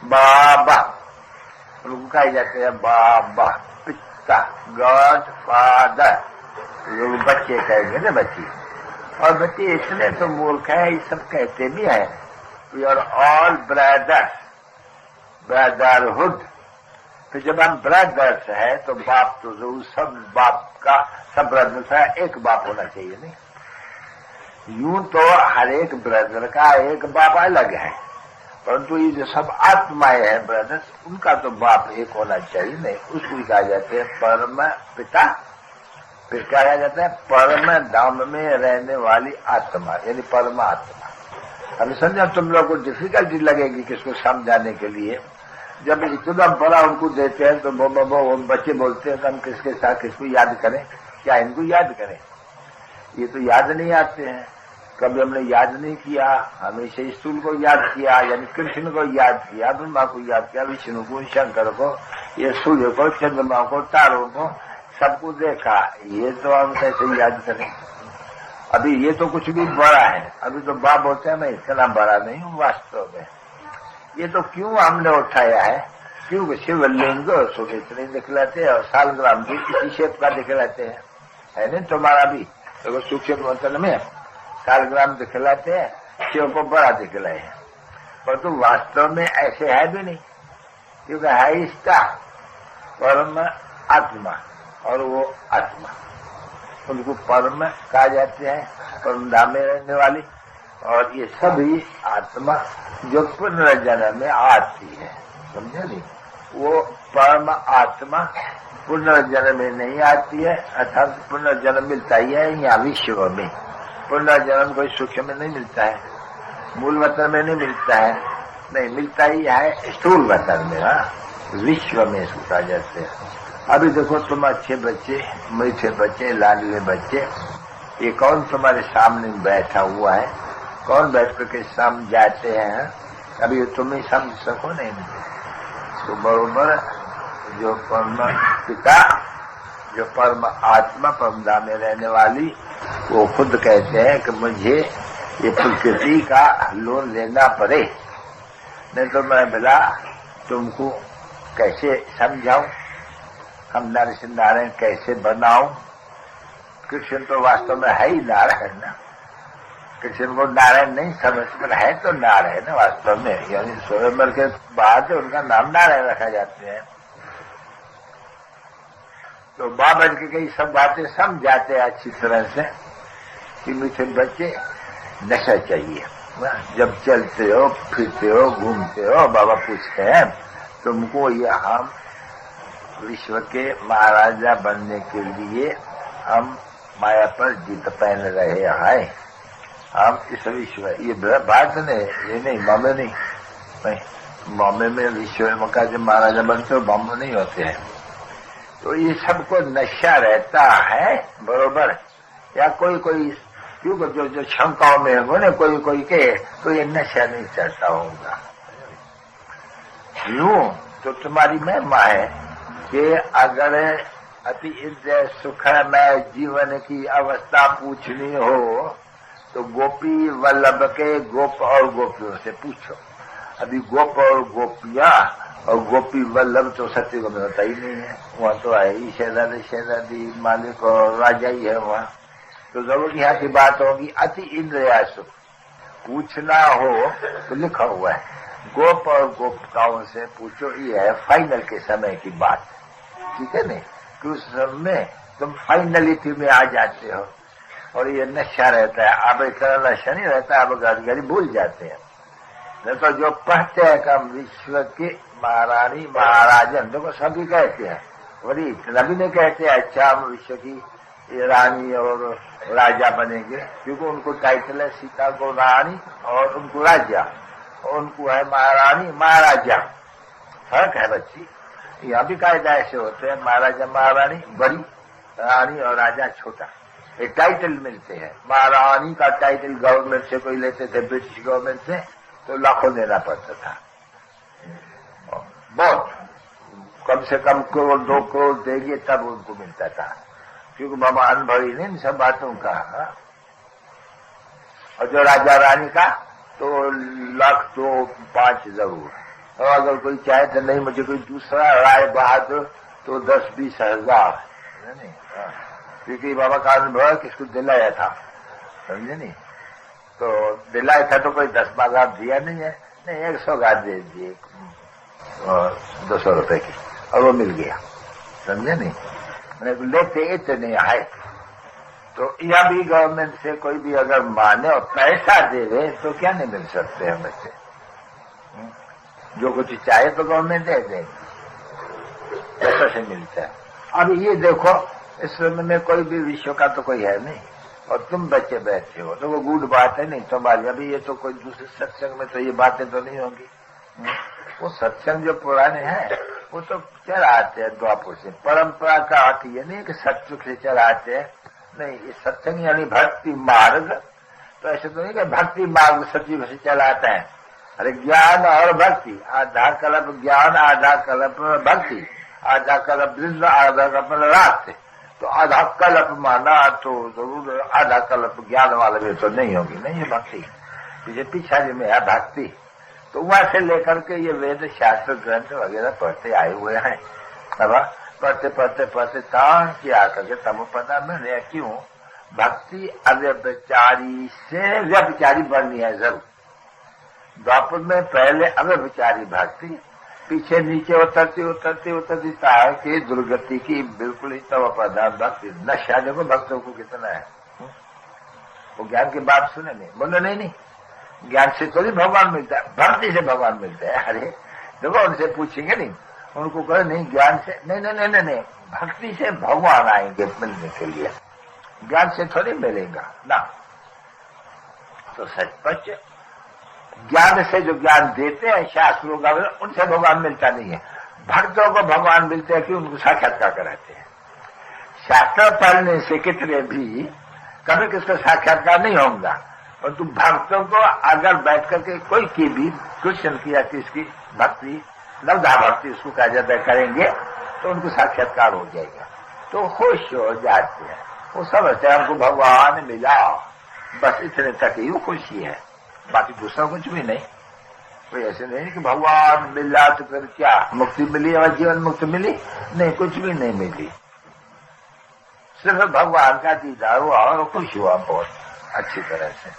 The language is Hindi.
बाबा, उनको कहे जाते हैं बाबा, पिता, गॉड फादर। लोग बच्चे कहेंगे ना, बच्चे। और बच्चे इतने तो मूर्ख है, ये सब कहते भी है we are all brothers, brotherhood. तो जब हम ब्रदर्स है तो बाप तो जरूर सब बाप का, सब ब्रदर्स है, एक बाप होना चाहिए नहीं। यूं तो हर एक ब्रदर का एक बाप अलग है, परंतु ये जो सब आत्माएं हैं ब्रदर्स, उनका तो बाप एक होना चाहिए नहीं। उसको कहा जाते हैं परम पिता। फिर कहा जाता है परम धाम में रहने वाली आत्मा, यानी परमात्मा। अभी समझा, तुम लोग को डिफिकल्टी लगेगी किसको समझाने के लिए। जब इतना बड़ा उनको देते हैं तो वो बच्चे बोलते हैं कि हम किसके साथ किसको याद करें, क्या इनको याद करें? ये तो याद नहीं आते हैं। कभी हमने याद नहीं किया, हमेशा स्थूल को याद किया, यानी कृष्ण को याद किया, ब्रह्मा को याद किया, विष्णु को, शंकर को, ये सूर्य को, चंद्रमा को, तारों को, सबको देखा। ये तो हम कैसे याद करें? अभी ये तो कुछ भी बड़ा है। अभी तो बाप बोलते हैं मैं इतना बड़ा नहीं हूँ वास्तव में। ये तो क्यों हमने उठाया है? क्यों शिवलिंग सुख इतने दिखलाते हैं और सालग्राम भी इसी शेप का दिखलाते हैं, है नहीं तुम्हारा भी तो सूक्ष्म वतन में सालग्राम दिखलाते हैं, शिव को बड़ा दिखलाए हैं, परंतु वास्तव में ऐसे है भी नहीं, क्योंकि है इसका परम आत्मा, और वो आत्मा उनको परम कहा जाते हैं, परम धाम में रहने वाली। और ये सभी आत्मा जो पुनर्जन्म में आती है, समझे नहीं? वो परम आत्मा पुनर्जन्म में नहीं आती है, अर्थात पुनर्जन्म मिलता ही है यहाँ विश्व में। पुनर्जन्म कोई सूक्ष्म में नहीं मिलता है, मूल वतन में नहीं मिलता है, नहीं मिलता ही है स्थूल वतन में। हाँ, विश्व में सुखा जाते हैं। अभी देखो तुम अच्छे बच्चे, मीठे बच्चे, लाडले बच्चे, ये कौन तुम्हारे सामने बैठा हुआ है? कौन बैठ करके समझाते हैं? अभी तुम ही समझ सको नहीं। तो बरोबर जो परम पिता, जो परम आत्मा, परम धाम में रहने वाली, वो खुद कहते हैं कि मुझे ये प्रकृति का लोन लेना पड़े, नहीं तो मैं भला तुमको कैसे समझाऊं, हम नरसिंह नारायण कैसे बनाऊं? कृष्ण तो वास्तव में है ही नारायण ना। कृष्ण को नारायण नहीं समझ, पर है तो नारायण वास्तव में, यानी स्वयंवर के बाद उनका नाम नारायण रखा जाते हैं। तो बाबा जी की कई सब बातें समझाते हैं अच्छी तरह से कि मीठे बच्चे नशा चाहिए। जब चलते हो, फिरते हो, घूमते हो, बाबा पूछते हैं तुमको ये हम विश्व के महाराजा बनने के लिए हम माया पर जीत पहन रहे हैं। हम इस विश्व, ये बात नहीं, ये नहीं, बॉम्बे नहीं, बॉम्बे में विश्व का जब महाराजा बनते हो बॉम्बे नहीं होते हैं। तो ये सबको नशा रहता है, बरोबर? या कोई कोई क्योंकि जो शंकाओं में हो ना, कोई कोई के तो ये नशा नहीं चढ़ता होगा। यूं तो तुम्हारी महिमा है कि अगर अति इंद्रिय सुखमय जीवन की अवस्था पूछनी हो तो गोपी वल्लभ के गोप और गोपियों से पूछो। अभी गोप और गोपियां और गोपी वल्लभ तो सत्य को होता ही नहीं है, वहाँ तो है ही शहजादी मालिक और राजा ही है वहाँ। तो जरूर यहाँ की बात होगी अति इंद्रिय सुख पूछना हो तो लिखा हुआ है गोप और गोपिकाओं से पूछो, ये है फाइनल के समय की बात, ठीक है नहीं? कि उस समय तुम फाइनलिटी में आ जाते हो और ये नशा रहता है। अब इतना नशा नहीं रहता, अब गाड़ी भूल जाते हैं। नहीं तो जो पढ़ते हैं कि हम विश्व के महारानी महाराजन, देखो सभी कहते हैं, और इतना भी नहीं कहते अच्छा हम विश्व की रानी और राजा बनेंगे, क्योंकि उनको टाइटल है सीता को रानी और उनको राजा, और उनको है महारानी महाराजा। फर्क है बच्ची, यहाँ भी कायदा ऐसे होते हैं, महाराजा महारानी बड़ी, रानी और राजा छोटा। एक टाइटल मिलते हैं। महारानी का टाइटल गवर्नमेंट से कोई लेते थे, ब्रिटिश गवर्नमेंट से, तो लाखों देना पड़ता था, बहुत, कम से कम करोड़ 2 करोड़ देंगे तब उनको मिलता था, क्योंकि मामा अनुभवी नहीं इन सब बातों का। और जो राजा रानी का तो 1 लाख तो 5 जरूर, और अगर कोई चाहे तो नहीं मुझे कोई दूसरा राय बहादुर तो 10-20 हजार, नहीं? क्योंकि बाबा का अनुभव किसको दिलाया था, समझे नहीं? तो दिलाया था तो कोई 10-12 दिया नहीं है, नहीं 100 गाज दे दिए और 200 रुपए की, और वो मिल गया, समझे नहीं? मैंने लेते इतने आए। तो यह भी गवर्नमेंट से कोई भी अगर माने और पैसा दे रहे तो क्या नहीं मिल सकते हमें से? जो कुछ चाहे तो गवर्नमेंट दे देगी, पैसा से मिलता है। अब ये देखो इस समय में कोई भी विश्व का तो कोई है नहीं, और तुम बच्चे बैठे हो तो वो गुड बात है, नहीं तुम्हारी अभी ये तो कोई दूसरे सत्संग में तो ये बातें तो नहीं होंगी। वो सत्संग जो पुराने हैं वो तो चलाते हैं द्वापर से, परंपरा का अर्थ ये नहीं कि सत्सुख से चलाते हैं, नहीं, ये सत्संग यानी भक्ति मार्ग। तो ऐसे तो नहीं कि भक्ति मार्ग सत्युग से चलाते हैं। अरे ज्ञान और भक्ति, आधा कल्प ज्ञान, आधा कल्प भक्ति, आधा कल्प वृंद, आधा कल्प रास्ते। तो आधा कल्प माना तो जरूर आधा कल्प ज्ञान वाले में तो नहीं होगी, नहीं है भक्ति, ये पिछाड़ी में है भक्ति। तो वहां से लेकर के ये वेद शास्त्र ग्रंथ वगैरह पढ़ते आए हुए हैं। अब पढ़ते पढ़ते पढ़ते क्या करके तब पता मैंने क्यों भक्ति अव्यभिचारी से व्यभिचारी बननी है जरूर। द्वापर में पहले अव्यभिचारी भक्ति, पीछे नीचे उतरती उतरती उतरती तार की दुर्गति की बिल्कुल ही तव प्रधान भक्ति। नशा देखो भक्तों को कितना है, वो ज्ञान की बात सुने नहीं, बोले नहीं ज्ञान से तो नहीं भगवान मिलता है, भक्ति से भगवान मिलता है। अरे देखो उनसे पूछेंगे नहीं, उनको कहे नहीं ज्ञान से, नहीं भक्ति से भगवान आएंगे मिलने के लिए, ज्ञान से थोड़ी मिलेगा ना। तो सचपच ज्ञान से जो ज्ञान देते हैं शास्त्रों का, उनसे भगवान मिलता नहीं है। भक्तों को भगवान मिलते हैं कि उनको साक्षात्कार कराते हैं। शास्त्र पढ़ने से कितने भी कभी किसको साक्षात्कार नहीं होगा, परंतु भक्तों को अगर बैठ करके कोई की भी कृष्ण की या किसकी भक्ति, लब्धा भक्ति उसको कहा जाता है, करेंगे तो उनको साक्षात्कार हो जाएगा, तो खुश हो जाते हैं। वो समझते हैं हमको भगवान मिला, बस इतने तक ही वो खुशी है, बाकी दूसरा कुछ भी नहीं। कोई ऐसे नहीं कि भगवान मिला तो फिर क्या मुक्ति मिली और जीवन मुक्ति मिली, नहीं कुछ भी नहीं मिली, सिर्फ भगवान का दीदार हुआ और खुश हुआ बहुत अच्छी तरह से।